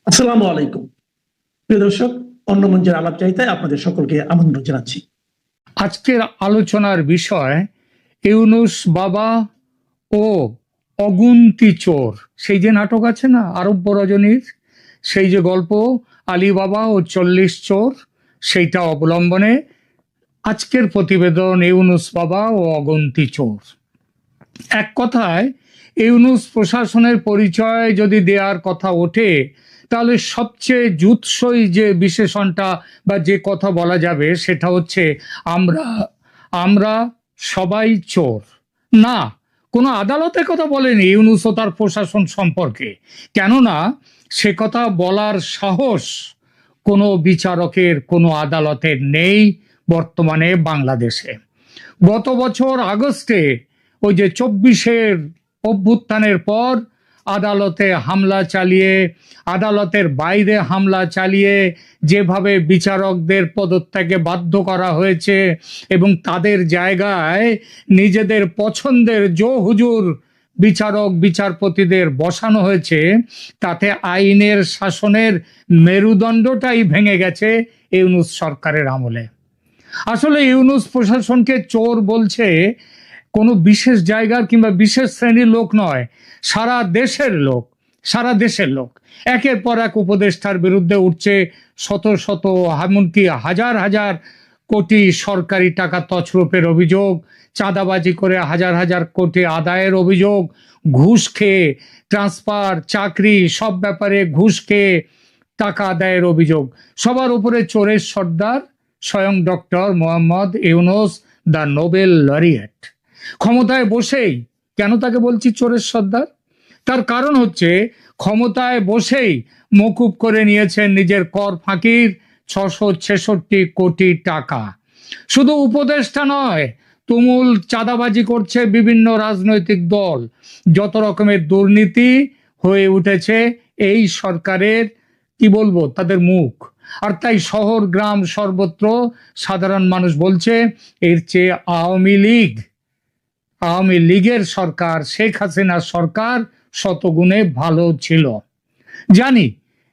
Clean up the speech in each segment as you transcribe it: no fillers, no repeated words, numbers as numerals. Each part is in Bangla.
আসসালামু আলাইকুম। প্রিয় দর্শক, অন্য মঞ্চের আলাপচারিতায় আপনাদের সকলকে আমন্ত্রণ জানাচ্ছি। আজকের আলোচনার বিষয় ইউনুস বাবা ও অগুন্তি চোর। সেই যে নাটক আছে না আরব্য রজনীর, সেই যে গল্প আলী বাবা ও 40 চোর, সেইটা অবলম্বনে আজকের প্রতিবেদন ইউনুস বাবা ও অগুন্তি চোর। এক কথায় ইউনুস প্রশাসনের পরিচয় যদি দেওয়ার কথা ওঠে, তাহলে সবচেয়ে জুৎসই যে বিশেষণটা বা যে কথা বলা যাবে সেটা হচ্ছে আমরা আমরা সবাই চোর। না, কোনো আদালতে কথা বলেনি ইউনুস ও তার প্রশাসন সম্পর্কে, কেননা সে কথা বলার সাহস কোনো বিচারকের, কোনো আদালতের নেই বর্তমানে বাংলাদেশে। গত বছর আগস্টে ওই যে 24-এর অভ্যুত্থানের পর আদালতে হামলা চালিয়ে, আদালতের বাইরে হামলা চালিয়ে যেভাবে বিচারকদের পদত্যাগে বাধ্য করা হয়েছে এবং তাদের জায়গায় নিজেদের পছন্দের জো হুজুর বিচারক বিচারপতিদের বসানো হয়েছে, তাতে আইনের শাসনের মেরুদণ্ডটাই ভেঙে গেছে ইউনুস সরকারের আমলে। আসলে ইউনুস প্রশাসনকে চোর বলছে কোনো বিশেষ জায়গার কিংবা বিশেষ শ্রেণীর লোক নয়, সারা দেশের লোক। সারা দেশের লোক একের পর এক উপদেষ্টার বিরুদ্ধে উঠছে শত শত, এমনকি হাজার হাজার কোটি সরকারি টাকা তছরূপের অভিযোগ, চাঁদাবাজি করে হাজার হাজার কোটি আদায়ের অভিযোগ, ঘুষ খেয়ে ট্রান্সফার, চাকরি সব ব্যাপারে ঘুষ খেয়ে টাকা আদায়ের অভিযোগ। সবার উপরে চোরের সর্দার স্বয়ং doctor Mohammad Yunus, the Nobel laureate. ক্ষমতায় বসেই, কেন তাকে বলছি চোরের সর্দার, তার কারণ হচ্ছে ক্ষমতায় বসেই মকুব করে নিয়েছেন নিজের কর ফাঁকির 666 কোটি টাকা। শুধু উপদেষ্টা নয়, তুমুল চাঁদাবাজি করছে বিভিন্ন রাজনৈতিক দল। যত রকমের দুর্নীতি হয়ে উঠেছে এই সরকারের, কি বলবো, তাদের মুখ। আর তাই শহর গ্রাম সর্বত্র সাধারণ মানুষ বলছে এর চেয়ে আওয়ামী লীগের সরকার, শেখ হাসিনার সরকার শতগুণে ভালো ছিল।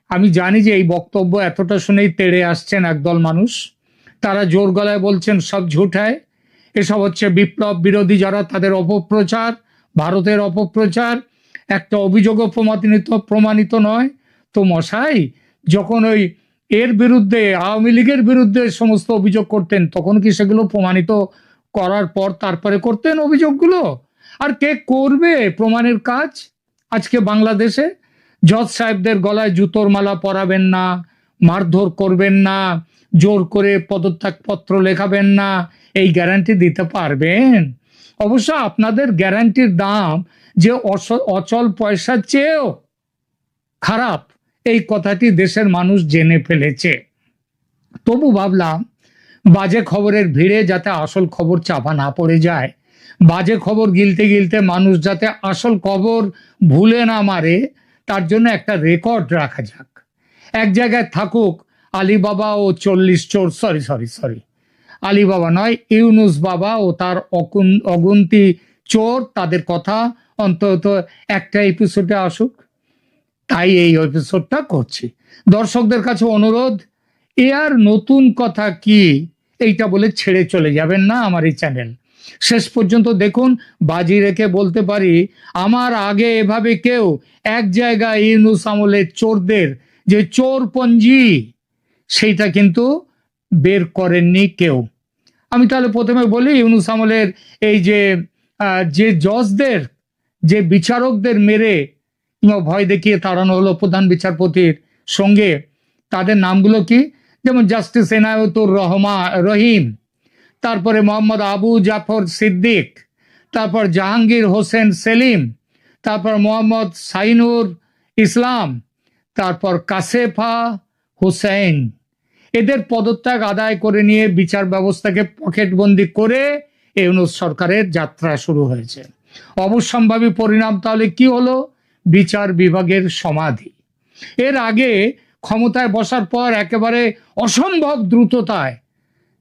আমি জানি যে এই বক্তব্য এতটা শুনেই তেড়ে আসছেন একদল মানুষ। তারা জোর গলায় বলছেন সব ঝুঠায়, এসব হচ্ছে বিপ্লব বিরোধী যারা, তাদের অপপ্রচার, ভারতের অপপ্রচার, একটা অভিযোগও প্রমাণিত নয়। তো মশাই, যখন ওই এর বিরুদ্ধে, আওয়ামী লীগের বিরুদ্ধে সমস্ত অভিযোগ করতেন, তখন কি সেগুলো প্রমাণিত করার পর তারপরে করতেন অভিযোগগুলো? আর কে করবে প্রমাণের কাজ আজকে বাংলাদেশে? জজ সাহেবদের গলায় জুতোর মালা পরাবেন না, মারধর করবেন না, জোর করে পদত্যাগপত্র লেখাবেন না, এই গ্যারান্টি দিতে পারবেন? অবশ্য আপনাদের গ্যারান্টির দাম যে অচল পয়সার চেয়েও খারাপ, এই কথাটি দেশের মানুষ জেনে ফেলেছে। তবু ভাবলাম বাজে খবরের ভিড়ে যাতে আসল খবর চাপা না পড়ে যায়, বাজে খবর গিলতে গিলতে মানুষ যাতে আসল খবর ভুলে না মারে, তার জন্য একটা রেকর্ড রাখা যাক। এক জায়গায় থাকুক আলীবাবা ও 40 চোর, সরি, আলীবাবা নয়, ইউনুস বাবা ও তার অগুন্তি চোর, তাদের কথা অন্তত একটা এপিসোডে আসুক। তাই এই এপিসোডটা করছি। দর্শকদের কাছে অনুরোধ, এ আর নতুন কথা কি এইটা বলে ছেড়ে চলে যাবেন না আমার এই চ্যানেল। শেষ পর্যন্ত দেখুন। বাজি রেখে বলতে পারি, আমার আগে এভাবে কেউ এক জায়গায় ইউনুস আমলের চোরদের যে চোরপঞ্জি, সেইটা কিন্তু বের করেননি কেউ। আমি তাহলে প্রথমে বলি, ইউনুস আমলের এই যে জজদের, যে বিচারকদের মেরে ভয় দেখিয়ে তাড়ানো হলো প্রধান বিচারপতির সঙ্গে, তাদের নামগুলো কি? যেমন জাস্টিস এনায়েতুর রহিম, তারপরে মোহাম্মদ আবু জাফর সিদ্দিক, তারপর জাহাঙ্গীর হোসেন সেলিম, তারপর মোহাম্মদ সাইনুর ইসলাম, তারপর কাসেফা হুসেন। এদের পদত্যাগ আদায় করে নিয়ে বিচার ব্যবস্থাকে পকেটবন্দি করে ইউনুস সরকারের যাত্রা শুরু হয়েছে। অবশ্যম্ভাবী পরিণাম তাহলে কি হলো? বিচার বিভাগের সমাধি। এর আগে ক্ষমতায় বসার পর একেবারে অসম্ভব দ্রুততায়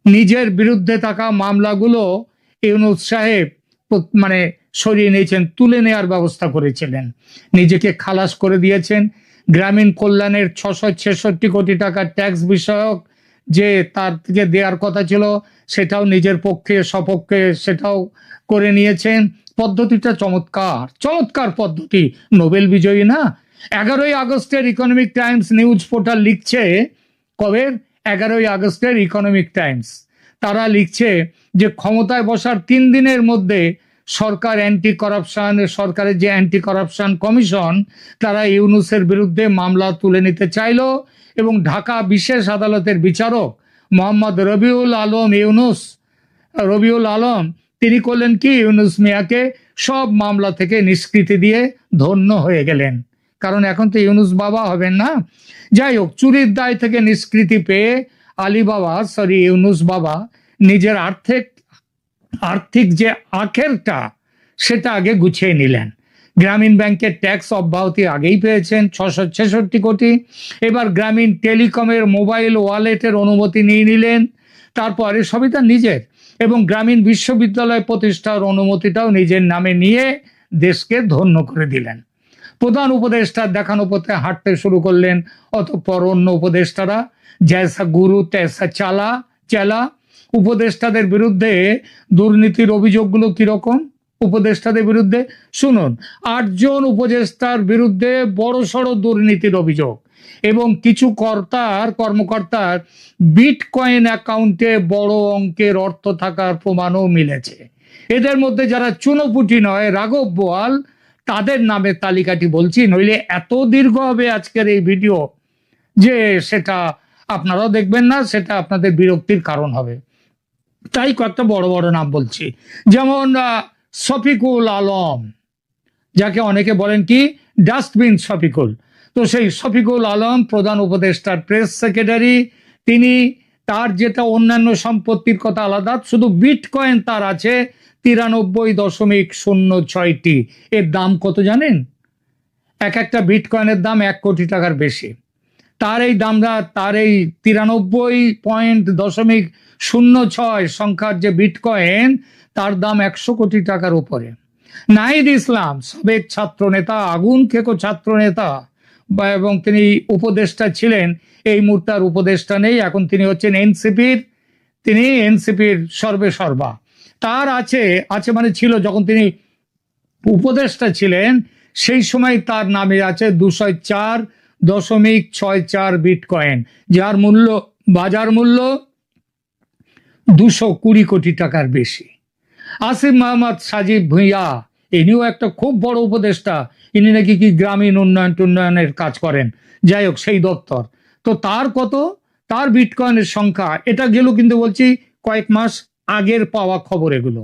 নিজের বিরুদ্ধে থাকা মামলাগুলো ইউনুস সাহেব সরিয়ে নিয়েছেন, তুলে নেওয়ার ব্যবস্থা করেছিলেন, নিজেকে খালাস করে দিয়েছেন। গ্রামীণ কল্যাণের 666 কোটি টাকার ট্যাক্স বিষয়ক যে তার থেকে দেওয়ার কথা ছিল সেটাও নিজের পক্ষে সপক্ষে সেটাও করে নিয়েছেন। পদ্ধতিটা চমৎকার, চমৎকার পদ্ধতি, নোবেল বিজয়ী না? 11ই আগস্টের ইকোনমিক টাইমস নিউজ পোর্টাল লিখছে, কবে? 11ই আগস্টের ইকোনমিক টাইমস তারা লিখছে যে ক্ষমতায় বসার 3 দিনের মধ্যে সরকার সরকারের যে অ্যান্টি করাপশন কমিশন তারা ইউনূসের বিরুদ্ধে মামলা তুলে নিতে চাইলো এবং ঢাকা বিশেষ আদালতের বিচারক মোহাম্মদ রবিউল আলম তিনি করলেন কি, ইউনূস মিয়াকে সব মামলা থেকে নিষ্কৃতি দিয়ে ধন্য হয়ে গেলেন, কারণ এখন তো ইউনূস বাবা হবেন না। যাই হোক, চুরির দায় থেকে নিষ্কৃতি পেয়ে ইউনূস বাবা নিজের আর্থিক যে আখেরটা সেটা আগে গুছিয়ে নিলেন। গ্রামীণ ব্যাংকের ট্যাক্স অব্যাহতি আগেই পেয়েছেন 666 কোটি। এবার গ্রামীণ টেলিকমের মোবাইল ওয়ালেটের অনুমতি নিয়ে নিলেন, তারপরে সবই তার নিজের, এবং গ্রামীণ বিশ্ববিদ্যালয় প্রতিষ্ঠার অনুমতিটাও নিজের নামে নিয়ে দেশকে ধন্য করে দিলেন। প্রধান উপদেষ্টার দেখানো পথে হাঁটতে শুরু করলেন। অতঃপর অন্য উপদেষ্টারা জৈসা গুরু তৈসা চেলা। উপদেষ্টাদের বিরুদ্ধে দুর্নীতির অভিযোগগুলো কিরকম? উপদেষ্টাদের বিরুদ্ধে শুনুন, 8 জন উপদেষ্টার বিরুদ্ধে বড়সড় দুর্নীতির অভিযোগ এবং কিছু কর্মকর্তার বিটকয়েন অ্যাকাউন্টে বড় অঙ্কের অর্থ থাকার প্রমাণও মিলেছে। এদের মধ্যে যারা চুনোপুটি নয়, রাঘব বোয়াল, তাদের নামের তালিকাটি বলছি, নইলে এত দীর্ঘ হবে আজকের এই ভিডিও যে সেটা আপনারাও দেখবেন না, সেটা আপনাদের বিরক্তির কারণ হবে। তাই কয়েকটা বড় বড় নাম বলছি, যেমন শফিকুল আলম, যাকে অনেকে বলেন কি ডাস্টবিন শফিকুল। তো সেই শফিকুল আলম প্রধান উপদেষ্টার প্রেস সেক্রেটারি, তিনি তার যেটা অন্যান্য সম্পত্তির কথা আলাদা, শুধু বিটকয়েন তার আছে 93.06টি। এর দাম কত জানেন? একটা বিটকয়েনের দাম 1 কোটি টাকার বেশি। তার এই 93.06 সংখ্যার যে বিটকয়েন তার দাম 100 কোটি টাকার উপরে। নাহিদ ইসলাম, সাবেক ছাত্র নেতা, আগুন খেকো ছাত্র নেতা, এবং তিনি উপদেষ্টা ছিলেন, এই মুহূর্তে আর উপদেষ্টা নেই, এখন তিনি হচ্ছেন এনসিপির সর্বেসর্বা। তার আছে মানে ছিল, যখন তিনি উপদেষ্টা ছিলেন সেই সময় তার নামে আছে 204.64 বিটকয়েন, যার বাজার মূল্য 220 কোটি টাকার বেশি। আসিফ মোহাম্মদ সাজিব ভুঁইয়া, ইনিও একটা খুব বড় উপদেষ্টা, ইনি নাকি কি গ্রামীণ উন্নয়নের কাজ করেন, যাই হোক সেই দপ্তর। তো তার কত? তার বিটকয়েনের সংখ্যা, এটা গেল কিন্তু বলছি কয়েক মাস আগের পাওয়া খবর এগুলো,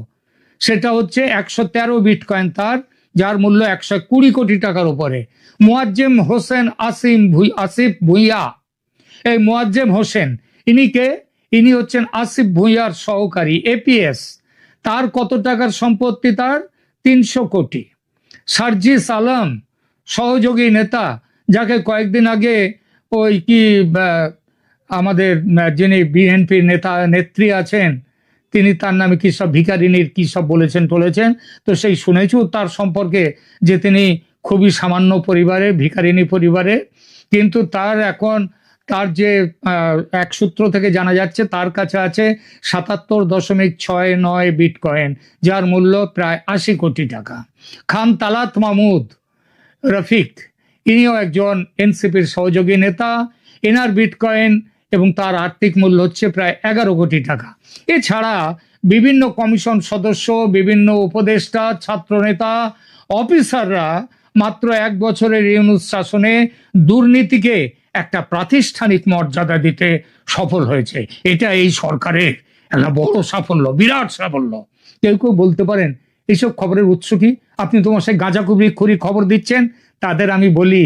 সেটা হচ্ছে 113 বিটকয়েন তার, যার মূল্য 120 কোটি টাকার উপরে। মোয়াজ্জেম হোসেন আসিফ ভুঁইয়া, এই মোয়াজ্জেম হোসেন ইনি হচ্ছেন আসিফ ভুঁইয়ার সহকারী এপিএস। তার কত টাকার সম্পত্তি? তার 300 কোটি। সার্জিস আলম, সহযোগী নেতা, যাকে কয়েকদিন আগে ওই কি আমাদের যিনি বিএনপির নেত্রী আছেন, তিনি তার নামে কি সব ভিখারিনীর কি সব বলেছেন, তো সেই শুনেছি তার সম্পর্কে যে তিনি খুবই সামান্য পরিবারে, ভিখারিনী পরিবারে, কিন্তু তার যে এক সূত্র থেকে জানা যাচ্ছে তার কাছে আছে 77.69 বিটকয়েন, যার মূল্য প্রায় 80 কোটি টাকা। খান তালাত মাহমুদ রফিক, ইনিও একজন এনসিপির সহযোগী নেতা, এনার বিটকয়েন এবং তার আর্থিক মূল্য হচ্ছে প্রায় 11 কোটি টাকা। এছাড়া বিভিন্ন কমিশন সদস্য, বিভিন্ন উপদেষ্টা, ছাত্রনেতা, অফিসাররা মাত্র 1 বছরের ইউনূস শাসনে দুর্নীতিকে একটা প্রাতিষ্ঠানিক মর্যাদা দিতে সফল হয়েছে। এটা এই সরকারের একটা বড় সাফল্য, বিরাট সাফল্য। কেউ বলতে পারেন এইসব খবরের উৎস কি? আপনি তোমার সেই গাঁজাখুরি খবর দিচ্ছেন, তাদের আমি বলি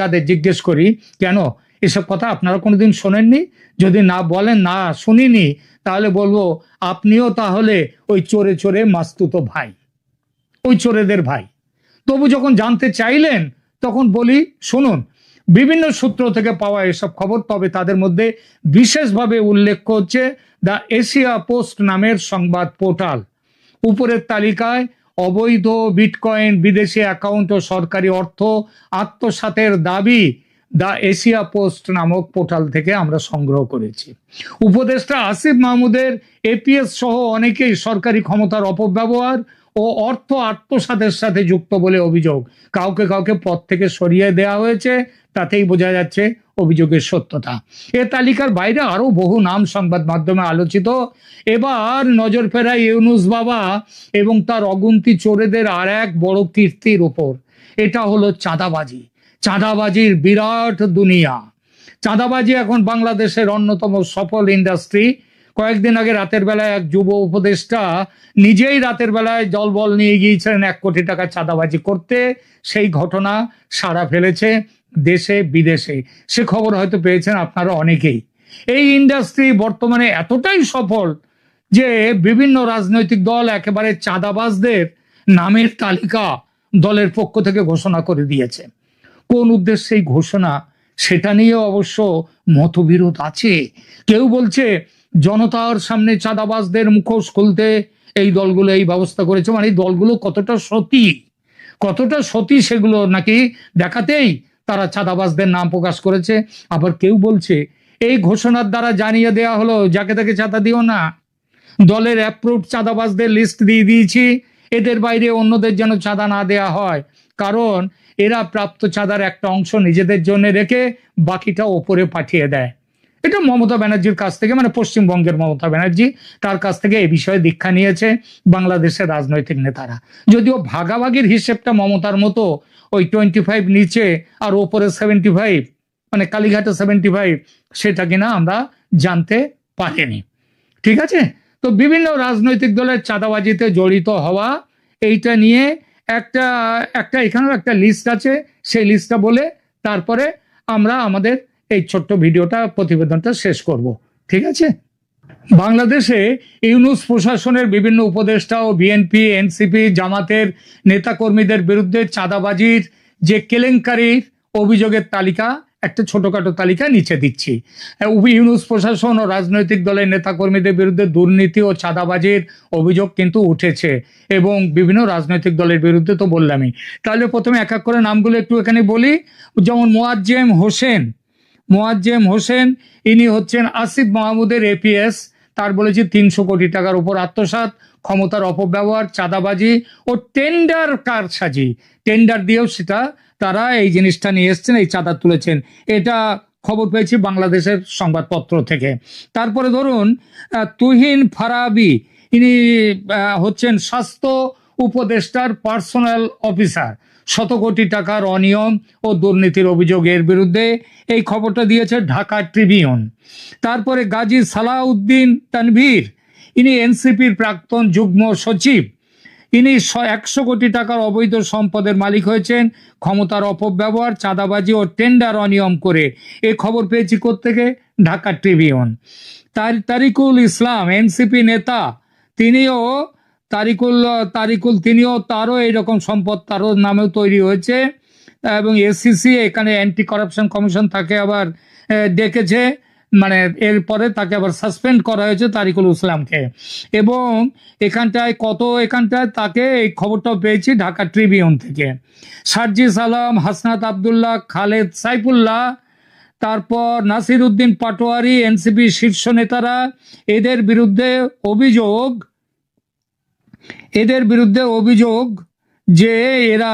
তাদের জিজ্ঞেস করি, কেন এসব কথা আপনারা কোনোদিন শোনেননি? যদি না বলেন না শুনিনি, তাহলে বলবো আপনিও তাহলে ওই চোরে মাস্তুতো ভাই, ওই চোরেদের ভাই। তবু যখন জানতে চাইলেন তখন বলি, শুনুন, বিভিন্ন সূত্র থেকে পাওয়া এসব খবর, তবে তাদের মধ্যে বিশেষভাবে উল্লেখ হচ্ছে দ্য এশিয়া পোস্ট নামের সংবাদ পোর্টাল। উপরের তালিকায় অবৈধ বিটকয়েন, বিদেশি অ্যাকাউন্ট ও সরকারি অর্থ আত্মসাতের দাবি দ্য এশিয়া পোস্ট নামক পোর্টাল থেকে আমরা সংগ্রহ করেছি। উপদেষ্টা আসিফ মাহমুদের এপিএস সহ অনেকেই সরকারি ক্ষমতার অপব্যবহার ও অর্থ আত্মসাতের সাথে যুক্ত বলে অভিযোগ। কাউকে কাউকে পদ থেকে সরিয়ে দেওয়া হয়েছে, তাতেই বোঝা যাচ্ছে অভিযোগের সত্যতা। এ তালিকার বাইরে আরো বহু নাম সংবাদ মাধ্যমে আলোচিত। এবার নজর ফেরায় ইউনুস বাবা এবং তার অগুন্তি চোরেদের আর এক বড় কীর্তির উপর। এটা হলো চাঁদাবাজি। চাঁদাবাজির বিরাট দুনিয়া। চাঁদাবাজি এখন বাংলাদেশের অন্যতম সফল ইন্ডাস্ট্রি। কয়েকদিন আগে রাতের বেলায় এক যুব উপদেষ্টা নিজেই রাতের বেলায় জলবল নিয়ে গিয়েছিলেন 1 কোটি টাকা চাঁদাবাজি করতে। সেই ঘটনা সাড়া ফেলেছে দেশে বিদেশে। সে খবর হয়তো পেয়েছেন আপনারা অনেকেই। এই ইন্ডাস্ট্রি বর্তমানে এতটাই সফল যে বিভিন্ন রাজনৈতিক দল একেবারে চাঁদাবাজদের নামের তালিকা দলের পক্ষ থেকে ঘোষণা করে দিয়েছে। কোন উদ্দেশ্যে এই ঘোষণা সেটা নিয়ে অবশ্য মতবিরোধ আছে। কেউ বলছে জনতার সামনে চাঁদাবাজদের মুখোশ খুলতে এই দলগুলো এই ব্যবস্থা করেছে, মানে এই দলগুলো কতটা সতী সেগুলো নাকি দেখাতেই তারা চাঁদাবাজদের নাম প্রকাশ করেছে। আবার কেউ বলছে এই ঘোষণার দ্বারা জানিয়ে দেওয়া হলো যাকে তাকে চাঁদা দিও না, দলের অ্যাপ্রুভড চাঁদাবাজদের লিস্ট দিয়ে দিয়েছি, এদের বাইরে অন্যদের যেন চাঁদা না দেয়া হয়, কারণ এরা প্রাপ্ত চাঁদার একটা অংশ নিজেদের জন্য রেখে বাকিটা ওপরে পাঠিয়ে দেয়। এটা মমতা ব্যানার্জির কাছ থেকে, মানে পশ্চিমবঙ্গের মমতা ব্যানার্জি, তার কাছ থেকে এই বিষয়ে দীক্ষা নিয়েছে বাংলাদেশের রাজনৈতিক নেতারা। যদিও ভাগাভাগির হিসেবটা মমতার মতো ওই 25 নিচে আর ওপরে 75, মানে কালীঘাটে 75, সেটা কিনা আমরা জানতে পারিনি। ঠিক আছে, তো বিভিন্ন রাজনৈতিক দলের চাঁদাবাজিতে জড়িত হওয়া এইটা নিয়ে একটা এখানেও একটা লিস্ট আছে। সেই লিস্টটা বলে তারপরে আমরা আমাদের এই ছোট্ট ভিডিওটা, প্রতিবেদনটা শেষ করব। ঠিক আছে, বাংলাদেশে ইউনূস প্রশাসনের বিভিন্ন উপদেষ্টা ও বিএনপি, এনসিপি, জামাতের নেতাকর্মীদের বিরুদ্ধে চাঁদাবাজির যে কেলেঙ্কারির অভিযোগের তালিকা, একটা ছোটখাটো তালিকা নিচে দিচ্ছি। ইউনূস প্রশাসন ও রাজনৈতিক দলের নেতাকর্মীদের বিরুদ্ধে দুর্নীতি ও চাঁদাবাজির অভিযোগ কিন্তু উঠেছে, এবং বিভিন্ন রাজনৈতিক দলের বিরুদ্ধে তো বললামই। তাহলে প্রথমে এক এক করে নামগুলো একটু এখানে বলি। যেমন মোয়াজ্জেম হোসেন, ইনি হচ্ছেন আসিফ মাহমুদের এপিএস। তার বলেছি 300 কোটি টাকার উপর আত্মসাৎ, ক্ষমতার অপব্যবহার, চাঁদাবাজি ও টেন্ডার কারসাজি। টেন্ডার দিয়েও সেটা তারা এই জিনিসটা নিয়ে এসছেন, এই চাঁদা তুলেছেন। এটা খবর পেয়েছি বাংলাদেশের সংবাদপত্র থেকে। তারপরে ধরুন তুহিন ফারাবি, ইনি হচ্ছেন স্বাস্থ্য উপদেষ্টার পার্সোনাল অফিসার। 100 কোটি টাকার অনিয়ম ও দুর্নীতির অভিযোগের বিরুদ্ধে এই খবরটা দিয়েছে ঢাকা ট্রিবিউন। তারপরে গাজী সালাউদ্দিন তানভীর, ইনি এনসিপির প্রাক্তন যুগ্ম সচিব। ইনি 100 কোটি টাকার অবৈধ সম্পদের মালিক হয়েছেন ক্ষমতার অপব্যবহার, চাঁদাবাজি ও টেন্ডার অনিয়ম করে। এই খবর পেয়েছি কোত্থেকে? ঢাকা ট্রিবিউন। তারিকুল ইসলাম, এনসিপি নেতা, তিনিও তারও এইরকম সম্পদ তারও নামেও তৈরি হয়েছে, এবং এসিসি এখানে অ্যান্টি কারাপশন কমিশন তাকে আবার ডেকেছে, মানে এরপরে তাকে আবার সাসপেন্ড করা হয়েছে তারিকুল ইসলামকে। এবং এখানটায় তাকে এই খবরটাও পেয়েছি ঢাকা ট্রিবিউন থেকে। সার্জিস আলম, হাসনাত আবদুল্লাহ, খালেদ সাইফুল্লাহ, তারপর নাসির উদ্দিন পাটোয়ারি, এনসিপি শীর্ষ নেতারা, এদের বিরুদ্ধে অভিযোগ যে এরা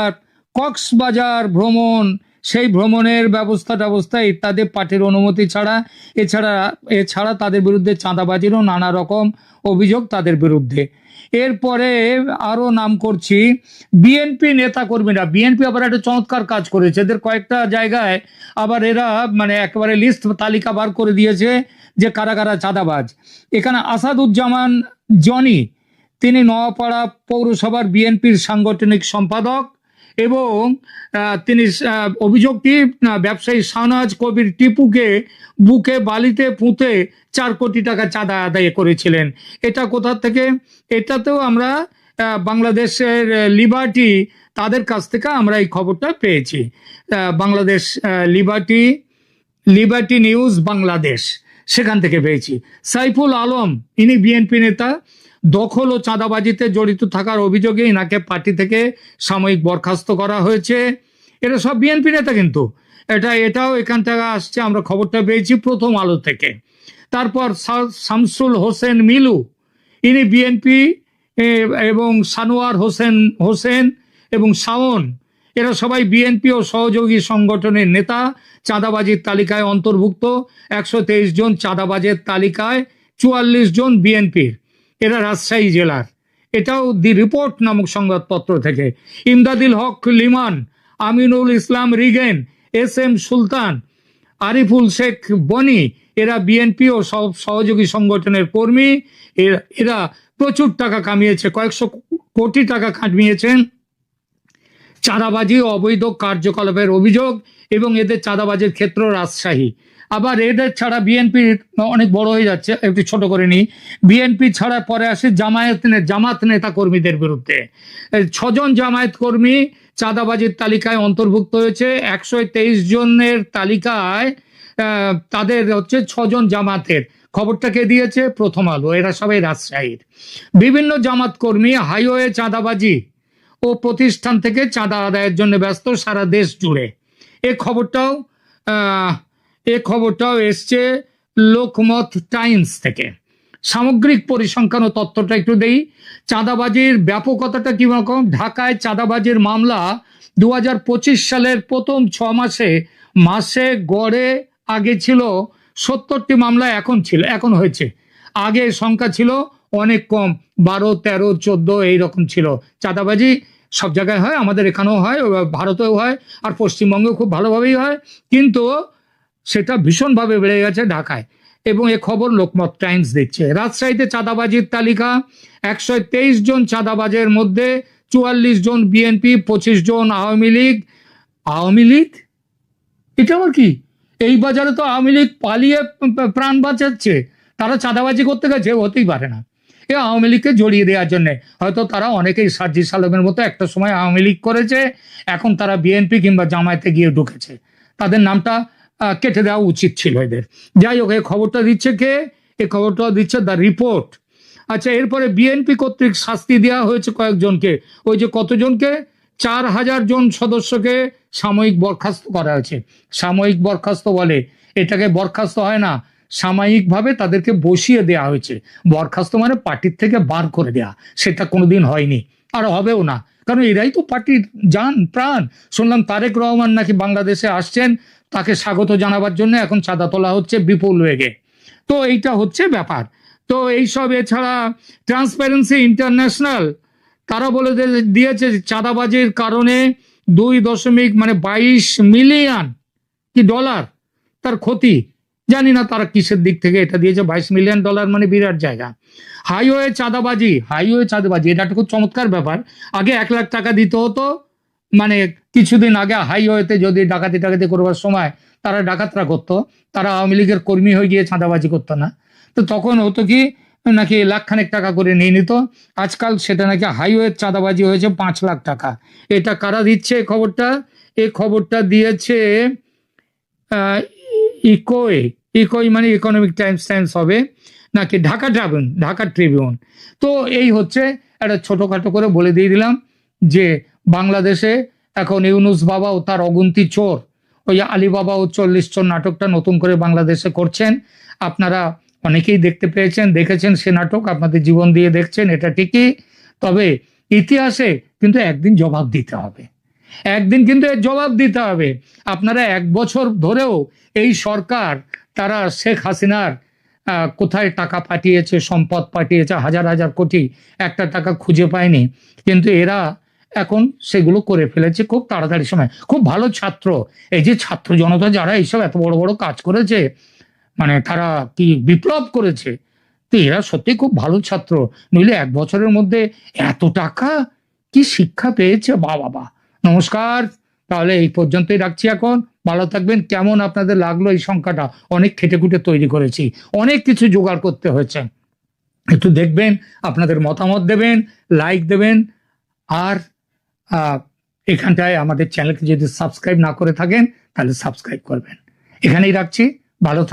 কক্সবাজার ভ্রমণ, সেই ভ্রমণের ব্যবস্থা ইত্যাদি পার্টির অনুমতি এছাড়া তাদের বিরুদ্ধে চাঁদাবাজিরও নানা রকম অভিযোগ তাদের বিরুদ্ধে। এরপরে আরো নাম করছি বিএনপি নেতাকর্মীরা। বিএনপি আবার একটা চমৎকার কাজ করেছে, এদের কয়েকটা জায়গায় আবার এরা মানে একেবারে লিস্ট তালিকা বার করে দিয়েছে যে কারা কারা চাঁদাবাজ। এখানে আসাদুজ্জামান জনি, তিনি নোয়াপাড়া পৌরসভার বিএনপির সাংগঠনিক সম্পাদক, এবং তিনি অভিযোগটি ব্যবসায়ী শাহনাজ কবির টিপুকে বুকে বালিতে পুঁতে 4 কোটি টাকা চাঁদা আদায় করেছিলেন। এটা কোথা থেকে? এটাতেও আমরা বাংলাদেশের লিবার্টি, তাদের কাছ থেকে আমরা এই খবরটা পেয়েছি। বাংলাদেশ লিবার্টি নিউজ বাংলাদেশ, সেখান থেকে পেয়েছি। সাইফুল আলম, ইনি বিএনপি নেতা, দখল ও চাঁদাবাজিতে জড়িত থাকার অভিযোগে ইনাকে পার্টি থেকে সাময়িক বরখাস্ত করা হয়েছে। এরা সব বিএনপি নেতা, কিন্তু এটাও এখান থেকে আসছে, আমরা খবরটা পেয়েছি প্রথম আলো থেকে। তারপর শামসুল হোসেন মিলু, ইনি বিএনপি, এবং সানোয়ার হোসেন এবং শাওন, এরা সবাই বিএনপি ও সহযোগী সংগঠনের নেতা, চাঁদাবাজির তালিকায় অন্তর্ভুক্ত। 123 জন চাঁদাবাজের তালিকায় 44 জন বিএনপির, এরা রাজশাহী জেলার। এটাও দি রিপোর্ট নামক সংবাদপত্র থেকে। ইমদাদুল হক লিমান, আমিনুল ইসলাম রিগেন, SM সুলতান, আরিফুল শেখ বনি, এরা বিএনপি ও সহযোগী সংগঠনের কর্মী। এরা প্রচুর টাকা কামিয়েছে, কয়েকশো কোটি টাকা কামিয়েছেন চাঁদাবাজি ও অবৈধ কার্যকলাপের অভিযোগ, এবং এদের চাঁদাবাজির ক্ষেত্র রাজশাহী। আবার এদের ছাড়া বিএনপি অনেক বড় হয়ে যাচ্ছে, একটু ছোট করে নিই। বিএনপি ছাড়া পরে আসে জামাত নেতা কর্মীদের বিরুদ্ধে। 6 জন জামায়াত কর্মী চাঁদাবাজির তালিকায় অন্তর্ভুক্ত হয়েছে। 123 জনের তালিকায় তাদের হচ্ছে 6 জন জামাতের। খবরটাকে দিয়েছে প্রথম আলো। এরা সবাই রাজশাহীর। বিভিন্ন জামাত কর্মী হাইওয়ে চাঁদাবাজি ও প্রতিষ্ঠান থেকে চাঁদা আদায়ের জন্য ব্যস্ত সারা দেশ জুড়ে। এ খবরটাও এসছে লোকমত টাইমস থেকে। সামগ্রিক পরিসংখ্যান ও তথ্যটা একটু দেই। চাঁদাবাজির ব্যাপকতাটা কিরকম? ঢাকায় চাঁদাবাজির মামলা 2025 সালের প্রথম 6 মাসে গড়ে আগে ছিল 70টি মামলা, এখন হয়েছে। আগে সংখ্যা ছিল অনেক কম, 12, 13, 14 এইরকম ছিল। চাঁদাবাজি সব জায়গায় হয়, আমাদের এখানেও হয়, ভারতেও হয়, আর পশ্চিমবঙ্গেও খুব ভালোভাবেই হয়, কিন্তু সেটা ভীষণভাবে বেড়ে গেছে ঢাকায়। এবং এ খবর লোকমত টাইমস দিচ্ছে। রাজশাহীতে চাঁদাবাজির তালিকা: 123 জন চাঁদাবাজের মধ্যে 44 জন বিএনপি, 25 জন আওয়ামী লীগ। এটা আবার কি? এই বাজারে তো আওয়ামী লীগ পালিয়ে প্রাণ বাঁচাচ্ছে, তারা চাঁদাবাজি করতে গেছে? হতেই পারে না। এ আওয়ামী লীগকে জড়িয়ে দেওয়ার জন্য হয়তো তারা অনেকেই সার্জিস আলমের মতো একটা সময় আওয়ামী লীগ করেছে, এখন তারা বিএনপি কিংবা জামায়াতে গিয়ে ঢুকেছে, তাদের নামটা কেটে দেওয়া উচিত ছিল এদের। যাই হোক, এই খবরটা দিচ্ছে কে? এই খবরটা দিচ্ছে দ্য রিপোর্ট। আচ্ছা, এরপরে বিএনপি কর্তৃক শাস্তি দেওয়া হয়েছে কয়েকজনকে। ওই যে কতজনকে? 4000 জন সদস্যকে সাময়িক বরখাস্ত করা হয়েছে। সাময়িক বরখাস্ত বলে এটাকে, বরখাস্ত হয় না, সাময়িকভাবে তাদেরকে বসিয়ে দেওয়া হয়েছে। বরখাস্ত মানে পার্টির থেকে বার করে দেওয়া, সেটা কোনোদিন হয়নি আর হবেও না, কারণ এরাই তো পার্টির জান প্রাণ। শুনলাম তারেক রহমান নাকি বাংলাদেশে আসছেন, তাকে স্বাগত জানাবার জন্য এখন চাঁদা তোলা হচ্ছে বিপুল বেগে। তো এইটা হচ্ছে ব্যাপার। তো এইসব, এছাড়া ট্রান্সপারেন্সি ইন্টারন্যাশনাল তারা বলে দিয়েছে চাঁদাবাজির কারণে 22 মিলিয়ন কি ডলার তার ক্ষতি। জানি না তারা কিসের দিক থেকে এটা দিয়েছে। $22 মিলিয়ন মানে বিরাট জায়গা। হাইওয়ে চাঁদাবাজি, এটা একটা খুব চমৎকার ব্যাপার। আগে 1 লাখ টাকা দিতে হতো, মানে কিছুদিন আগে হাইওয়েতে যদি ডাকাতি করবার সময় তারা ডাকাতরা করতো, তারা আওয়ামী লীগের কর্মী হয়ে গিয়ে চাঁদাবাজি করতো না, তো তখন হতো কি নাকি লাখখানেক টাকা করে নিয়ে নিত। আজকাল সেটা নাকি হাইওয়ে চাঁদাবাজি হয়েছে 5 লাখ টাকা। এটা কারা দিচ্ছে এই খবরটা? এই খবরটা দিয়েছে ইকোই মানে ইকোনমিক টাইমস হবে নাকি ঢাকা ট্রিবিউন। তো এই হচ্ছে একটা ছোটখাটো করে বলে দিয়ে দিলাম যে বাংলাদেশে এখন ইউনুস বাবা ও তার অগুন্তি চোর, ওই আলীবাবা ও 40 চোর নাটকটা নতুন করে বাংলাদেশে করছেন। আপনারা অনেকেই দেখেছেন সে নাটক, আপনাদের জীবন দিয়ে দেখছেন, এটা ঠিকই। তবে ইতিহাসে কিন্তু একদিন জবাব দিতে হবে, কিন্তু এর জবাব দিতে হবে। আপনারা 1 বছর ধরেও এই সরকার, তারা শেখ হাসিনার কোথায় টাকা পাঠিয়েছে, সম্পদ পাঠিয়েছে হাজার হাজার কোটি, একটা টাকা খুঁজে পায়নি, কিন্তু এরা এখন সেগুলো করে ফেলেছে খুব তাড়াতাড়ি সময়। খুব ভালো ছাত্র, এই যে ছাত্র জনতা যারা এইসব এত বড় বড় কাজ করেছে, মানে তারা কি বিপ্লব করেছে, তো এরা সত্যি খুব ভালো ছাত্র। নইলে 1 বছরের মধ্যে এত টাকা কি শিক্ষা পেয়েছে! বাবা। নমস্কার, তাহলে এই পর্যন্তই রাখছি এখন। ভালো থাকবেন। কেমন আপনাদের লাগলো এই সংখ্যাটা? অনেক খেটে খুঁটে তৈরি করেছি, অনেক কিছু জোগাড় করতে হয়েছে। একটু দেখবেন, আপনাদের মতামত দেবেন, লাইক দেবেন, আর এখানটায় আমাদের চ্যানেলকে যদি সাবস্ক্রাইব না করে থাকেন তাহলে সাবস্ক্রাইব করবেন। এখানেই রাখছি, ভালো থাকবেন।